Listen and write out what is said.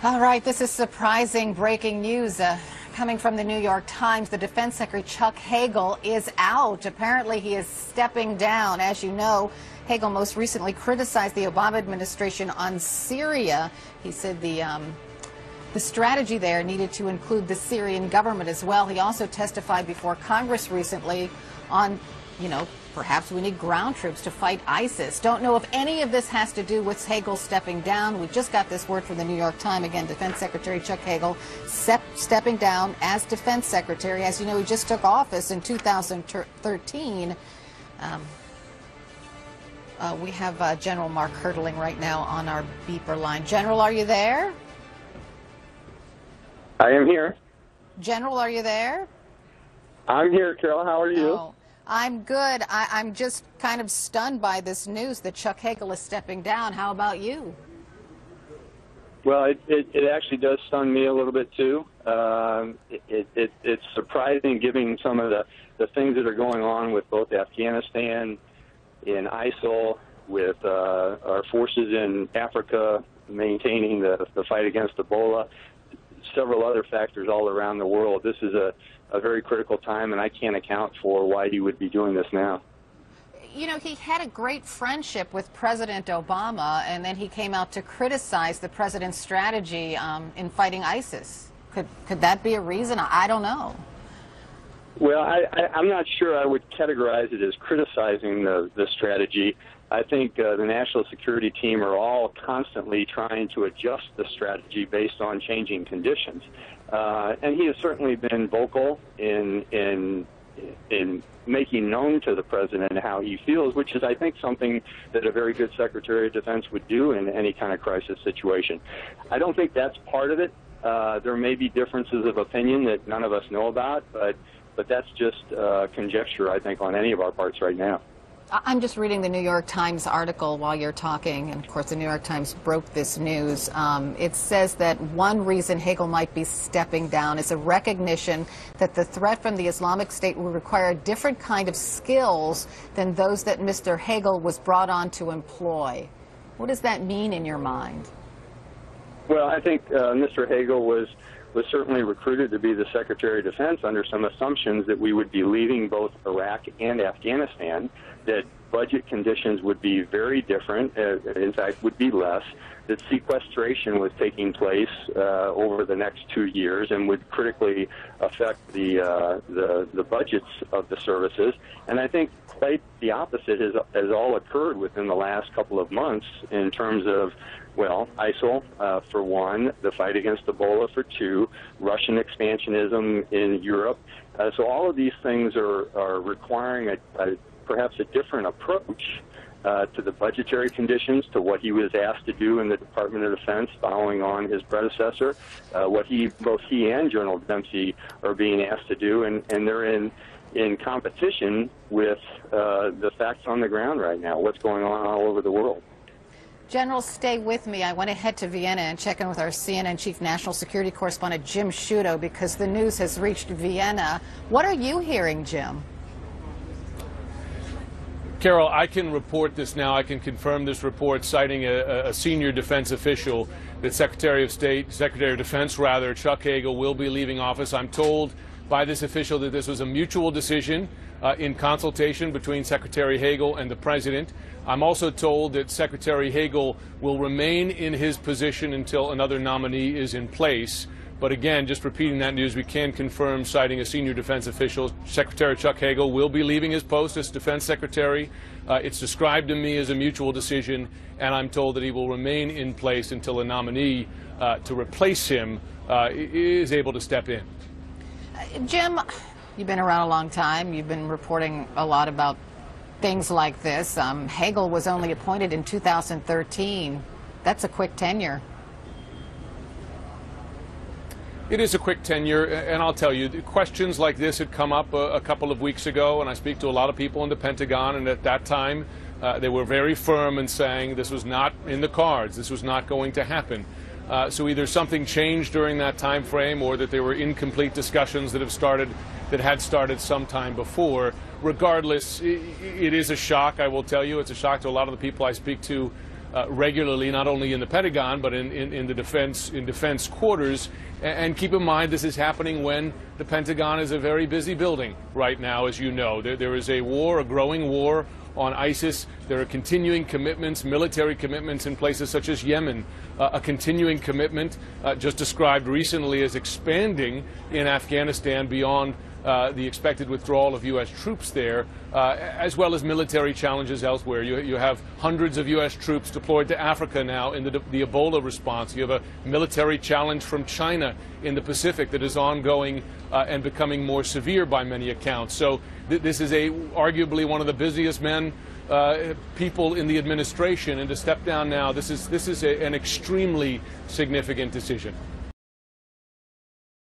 All right, this is surprising breaking news coming from the New York Times. The Defense Secretary Chuck Hagel is out. Apparently he is stepping down. As you know, Hagel most recently criticized the Obama administration on Syria. He said the strategy there needed to include the Syrian government as well. He also testified before Congress recently on, perhaps we need ground troops to fight ISIS. Don't know if any of this has to do with Hagel stepping down. We just got this word from the New York Times. Again, Defense Secretary Chuck Hagel stepping down as Defense Secretary. As you know, he just took office in 2013. We have General Mark Hurtling right now on our beeper line. General, are you there? I am here. General, are you there? I'm here, Carol. How are you? Oh, I'm good. I'm just kind of stunned by this news that Chuck Hagel is stepping down. How about you? Well, it actually does stun me a little bit, too. It's surprising given some of the things that are going on with both Afghanistan, in ISIL, with our forces in Africa maintaining the fight against Ebola, several other factors all around the world. This is a very critical time, and I can't account for why he would be doing this now. You know, he had a great friendship with President Obama, and then he came out to criticize the president's strategy in fighting ISIS. Could that be a reason? I don't know. Well, I'm not sure I would categorize it as criticizing the strategy. I think the national security team are all constantly trying to adjust the strategy based on changing conditions. And he has certainly been vocal in making known to the president how he feels, which is, I think, something that a very good Secretary of Defense would do in any kind of crisis situation. I don't think that's part of it. There may be differences of opinion that none of us know about, but that's just conjecture, I think, on any of our parts right now. I'm just reading the New York Times article while you're talking, and of course the New York Times broke this news. It says that one reason Hagel might be stepping down is a recognition that the threat from the Islamic State will require a different kind of skills than those that Mr. Hagel was brought on to employ. What does that mean in your mind? Well, I think Mr. Hagel was certainly recruited to be the Secretary of Defense under some assumptions that we would be leaving both Iraq and Afghanistan, that budget conditions would be very different, in fact, would be less, that sequestration was taking place over the next 2 years and would critically affect the budgets of the services. And I think quite the opposite has all occurred within the last couple of months in terms of, well, ISIL, for one, the fight against Ebola, for two, Russian expansionism in Europe. So all of these things are requiring perhaps a different approach to the budgetary conditions, to what he was asked to do in the Department of Defense following on his predecessor, what both he and General Dempsey are being asked to do, and they're in competition with the facts on the ground right now, what's going on all over the world. General, stay with me. I want to head to Vienna and check in with our CNN Chief National Security Correspondent Jim Sciutto, because the news has reached Vienna. What are you hearing, Jim? Carol, I can report this now. I can confirm this report, citing a senior defense official, that Secretary of Defense, Chuck Hagel, will be leaving office. I'm told by this official that this was a mutual decision in consultation between Secretary Hagel and the President. I'm also told that Secretary Hagel will remain in his position until another nominee is in place. But again, just repeating that news, we can confirm, citing a senior defense official, Secretary Chuck Hagel will be leaving his post as Defense Secretary. It's described to me as a mutual decision, and I'm told that he will remain in place until a nominee to replace him is able to step in. Jim, you've been around a long time. You've been reporting a lot about things like this. Hagel was only appointed in 2013. That's a quick tenure. It is a quick tenure, and I'll tell you, questions like this had come up a couple of weeks ago, and I speak to a lot of people in the Pentagon, and at that time they were very firm in saying this was not in the cards, this was not going to happen. So either something changed during that time frame, or that there were incomplete discussions that had started some time before. Regardless, it is a shock, I will tell you. It's a shock to a lot of the people I speak to regularly, not only in the Pentagon, but in defense quarters. And keep in mind, this is happening when the Pentagon is a very busy building right now, as you know. There is a war, a growing war on ISIS. There are continuing commitments, military commitments in places such as Yemen, a continuing commitment just described recently as expanding in Afghanistan beyond the expected withdrawal of U.S. troops there, as well as military challenges elsewhere. You have hundreds of U.S. troops deployed to Africa now in the Ebola response. You have a military challenge from China in the Pacific that is ongoing and becoming more severe by many accounts. So this is arguably one of the busiest people in the administration, and to step down now, this is an extremely significant decision.